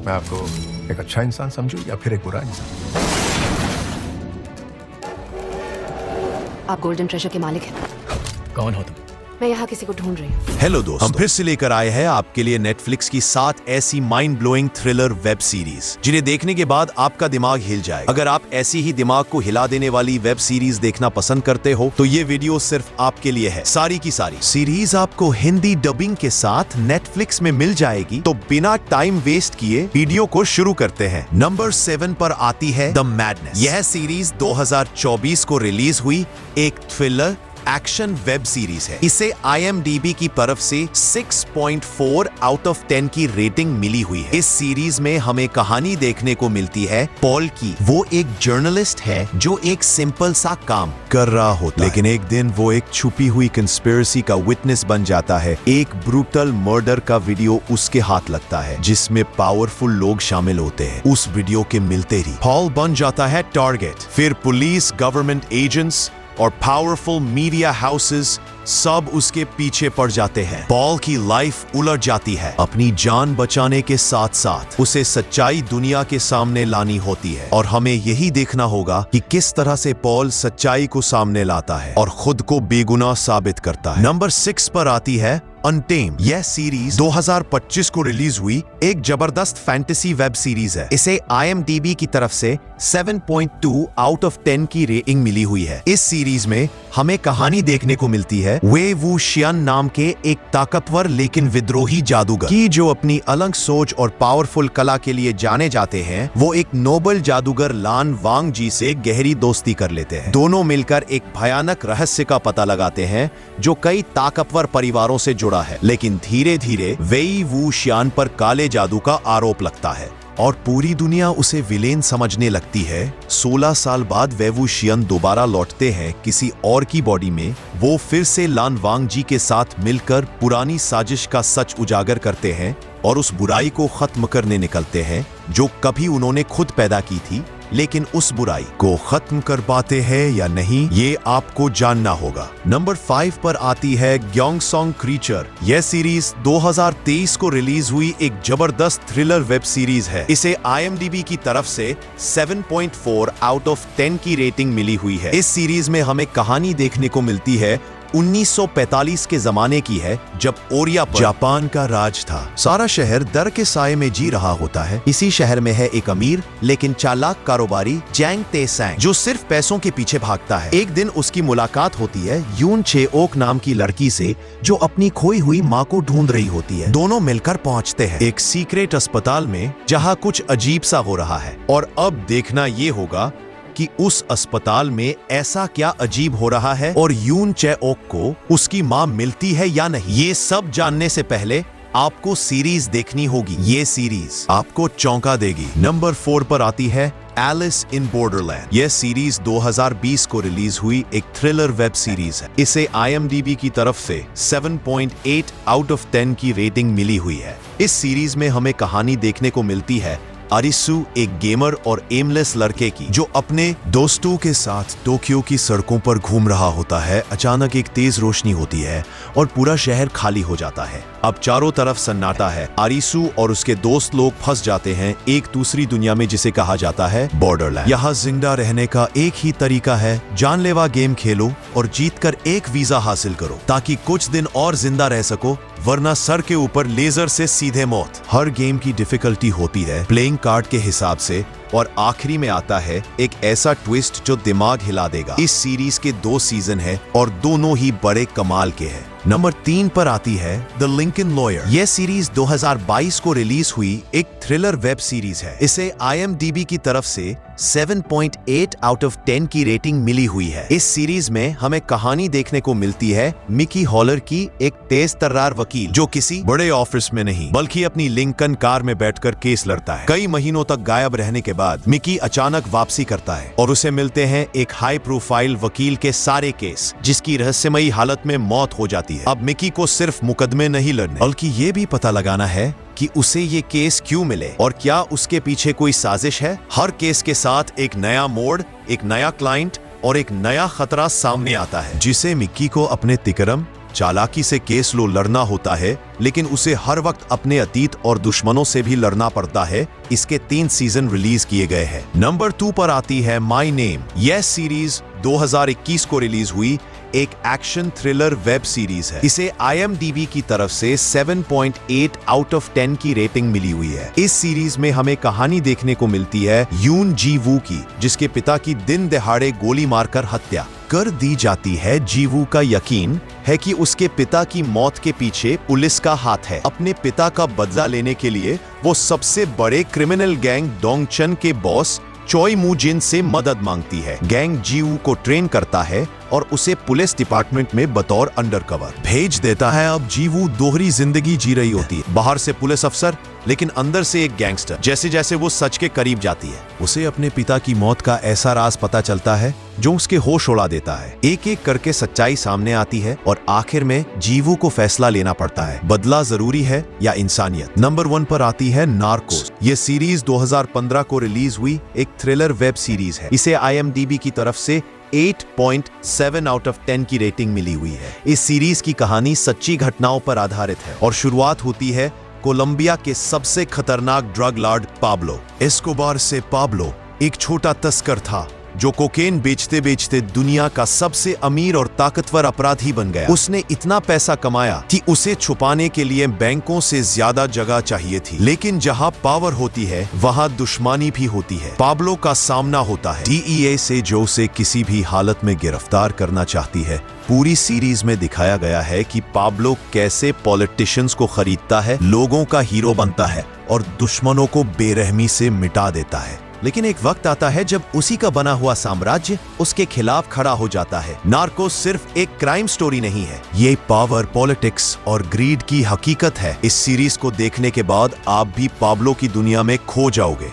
मैं आपको एक अच्छा इंसान समझूं या फिर एक बुरा इंसान? आप गोल्डन ट्रेजर के मालिक हैं। कौन हो तुम? मैं यहाँ किसी को ढूंढ रही हूँ। हेलो दोस्तों, हम फिर से लेकर आए हैं आपके लिए नेटफ्लिक्स की 7 ऐसी mind blowing thriller web series जिन्हें देखने के बाद आपका दिमाग हिल जाए। अगर आप ऐसी ही दिमाग को हिला देने वाली वेब सीरीज देखना पसंद करते हो तो ये वीडियो सिर्फ आपके लिए है। सारी की सारी सीरीज आपको हिंदी डबिंग के साथ नेटफ्लिक्स में मिल जाएगी। तो बिना टाइम वेस्ट किए वीडियो को शुरू करते हैं। नंबर 7 पर आती है द मैडनेस। यह सीरीज 2024 को रिलीज हुई एक थ्रिलर एक्शन वेब सीरीज है। इसे IMDb की तरफ से 6.4 आउट ऑफ 10 की रेटिंग मिली हुई है। इस सीरीज में हमें कहानी देखने को मिलती है पॉल की। वो एक जर्नलिस्ट है जो एक सिंपल सा काम कर रहा होता है, लेकिन एक दिन वो एक छुपी हुई कंस्पिरेसी का विटनेस बन जाता है। एक ब्रूटल मर्डर का वीडियो उसके हाथ लगता है जिसमें पावरफुल लोग शामिल होते हैं। उस वीडियो के मिलते ही पॉल बन जाता है टारगेट। फिर पुलिस, गवर्नमेंट एजेंट्स और पावरफुल मीडिया हाउसेस सब उसके पीछे पड़ जाते हैं। पॉल की लाइफ उलट जाती है। अपनी जान बचाने के साथ साथ उसे सच्चाई दुनिया के सामने लानी होती है और हमें यही देखना होगा कि किस तरह से पॉल सच्चाई को सामने लाता है और खुद को बेगुनाह साबित करता है। नंबर 6 पर आती है अनटेम्ड। यह सीरीज 2025 को रिलीज हुई एक जबरदस्त फैंटेसी वेब सीरीज है। इसे IMDb की तरफ से 7.2 आउट ऑफ 10 की रेटिंग मिली हुई है। इस सीरीज में हमें कहानी देखने को मिलती है वे वू शियन नाम के एक ताकतवर लेकिन विद्रोही जादूगर की, जो अपनी अलग सोच और पावरफुल कला के लिए जाने जाते हैं। वो एक नोबल जादूगर लान वांग जी से गहरी दोस्ती कर लेते हैं। दोनों मिलकर एक भयानक रहस्य का पता लगाते हैं जो कई ताकतवर परिवारों से जुड़ा है, लेकिन धीरे धीरे वेई वू शियान पर काले जादू का आरोप लगता है और पूरी दुनिया उसे विलेन समझने लगती है। 16 साल बाद वेवू शियन दोबारा लौटते हैं किसी और की बॉडी में। वो फिर से लान वांग जी के साथ मिलकर पुरानी साजिश का सच उजागर करते हैं और उस बुराई को खत्म करने निकलते हैं जो कभी उन्होंने खुद पैदा की थी। लेकिन उस बुराई को खत्म कर पाते हैं या नहीं, ये आपको जानना होगा। नंबर 5 पर आती है ग्योंगसोंग क्रीचर। यह सीरीज 2023 को रिलीज हुई एक जबरदस्त थ्रिलर वेब सीरीज है। इसे IMDb की तरफ से 7.4 आउट ऑफ 10 की रेटिंग मिली हुई है। इस सीरीज में हमें कहानी देखने को मिलती है 1945 के जमाने की है, जब ओरिया पर जापान का राज था। सारा शहर डर के साए में जी रहा होता है। इसी शहर में है एक अमीर लेकिन चालाक कारोबारी जैंग तेसैंग, जो सिर्फ पैसों के पीछे भागता है। एक दिन उसकी मुलाकात होती है यून चेओक नाम की लड़की से, जो अपनी खोई हुई माँ को ढूंढ रही होती है। दोनों मिलकर पहुंचते हैं एक सीक्रेट अस्पताल में जहाँ कुछ अजीब सा हो रहा है और अब देखना ये होगा कि उस अस्पताल में ऐसा क्या अजीब हो रहा है और यून चेओक को उसकी मां मिलती है या नहीं। ये सब जानने से पहले आपको सीरीज देखनी होगी। ये सीरीज आपको चौंका देगी। नंबर 4 पर आती है एलिस इन बॉर्डरलैंड। यह सीरीज 2020 को रिलीज हुई एक थ्रिलर वेब सीरीज है। इसे IMDb की तरफ से 7.8 आउट ऑफ 10 की रेटिंग मिली हुई है। इस सीरीज में हमें कहानी देखने को मिलती है अरिसु, एक गेमर और एमलेस लड़के की, जो अपने दोस्तों के साथ टोक्यो की सड़कों पर घूम रहा होता है। अचानक एक तेज रोशनी होती है और पूरा शहर खाली हो जाता है। अब चारों तरफ सन्नाटा है। अरिसु और उसके दोस्त लोग फंस जाते हैं एक दूसरी दुनिया में जिसे कहा जाता है बॉर्डरलैंड। यहाँ जिंदा रहने का एक ही तरीका है, जानलेवा गेम खेलो और जीतकर एक वीजा हासिल करो ताकि कुछ दिन और जिंदा रह सको, वरना सर के ऊपर लेजर से सीधे मौत। हर गेम की डिफिकल्टी होती है प्लेइंग कार्ड के हिसाब से और आखिरी में आता है एक ऐसा ट्विस्ट जो दिमाग हिला देगा। इस सीरीज के 2 सीजन है और दोनों ही बड़े कमाल के हैं। नंबर 3 पर आती है द लिंकन लॉयर। यह सीरीज 2022 को रिलीज हुई एक थ्रिलर वेब सीरीज है। इसे IMDb की तरफ से 7.8 आउट ऑफ 10 की रेटिंग मिली हुई है। इस सीरीज में हमें कहानी देखने को मिलती है मिकी हॉलर की, एक तेज तर्रार वकील जो किसी बड़े ऑफिस में नहीं बल्कि अपनी लिंकन कार में बैठकर केस लड़ता है। कई महीनों तक गायब रहने के बाद मिकी अचानक वापसी करता है और उसे मिलते हैं एक हाई प्रोफाइल वकील के सारे केस, जिसकी रहस्यमयी हालत में मौत हो जाती है। अब मिकी को सिर्फ मुकदमे नहीं लड़ने बल्कि ये भी पता लगाना है कि उसे ये केस क्यों मिले और क्या उसके पीछे कोई साजिश है। हर केस के साथ एक नया मोड़, एक नया क्लाइंट और एक नया खतरा सामने आता है, जिसे मिक्की को अपने तिकरम चालाकी से केस लो लड़ना होता है, लेकिन उसे हर वक्त अपने अतीत और दुश्मनों से भी लड़ना पड़ता है। इसके 3 सीजन रिलीज किए गए हैं। नंबर 2 पर आती है माई नेम। यह सीरीज 2021 को रिलीज हुई एक एक्शन थ्रिलर वेब सीरीज है। इसे IMDb की तरफ से 7.8 आउट ऑफ 10 की रेटिंग मिली हुई है। इस सीरीज में हमें कहानी देखने को मिलती है यून जी वू की, जिसके पिता की दिन दहाड़े गोली मारकर हत्या कर दी जाती है। जीवू का यकीन है कि उसके पिता की मौत के पीछे पुलिस का हाथ है। अपने पिता का बदला लेने के लिए वो सबसे बड़े क्रिमिनल गैंग डोंगचन के बॉस चोई मू जिन से मदद मांगती है। गैंग जीवू को ट्रेन करता है और उसे पुलिस डिपार्टमेंट में बतौर अंडरकवर भेज देता है। अब जीवू दोहरी जिंदगी जी रही होती है, बाहर से पुलिस अफसर लेकिन अंदर से एक गैंगस्टर। जैसे जैसे वो सच के करीब जाती है, उसे अपने पिता की मौत का ऐसा राज पता चलता है जो उसके होश उड़ा देता है। एक एक करके सच्चाई सामने आती है और आखिर में जीवू को फैसला लेना पड़ता है, बदला जरूरी है या इंसानियत। नंबर 1 पर आती है नार्कोस। ये सीरीज 2015 को रिलीज हुई एक थ्रिलर वेब सीरीज है। इसे IMDb की तरफ से 8.7 आउट ऑफ 10 की रेटिंग मिली हुई है। इस सीरीज की कहानी सच्ची घटनाओं पर आधारित है और शुरुआत होती है कोलंबिया के सबसे खतरनाक ड्रग लॉर्ड पाब्लो एस्कोबार से। पाब्लो एक छोटा तस्कर था जो कोकेन बेचते बेचते दुनिया का सबसे अमीर और ताकतवर अपराधी बन गया। उसने इतना पैसा कमाया कि उसे छुपाने के लिए बैंकों से ज्यादा जगह चाहिए थी। लेकिन जहां पावर होती है वहां दुश्मनी भी होती है। पाब्लो का सामना होता है DEA से, जो उसे किसी भी हालत में गिरफ्तार करना चाहती है। पूरी सीरीज में दिखाया गया है कि पाब्लो कैसे पॉलिटिशियंस को खरीदता है, लोगों का हीरो बनता है और दुश्मनों को बेरहमी से मिटा देता है। लेकिन एक वक्त आता है जब उसी का बना हुआ साम्राज्य उसके खिलाफ खड़ा हो जाता है। नार्कोस सिर्फ एक क्राइम स्टोरी नहीं है, ये पावर, पॉलिटिक्स और ग्रीड की हकीकत है। इस सीरीज को देखने के बाद आप भी पाब्लो की दुनिया में खो जाओगे।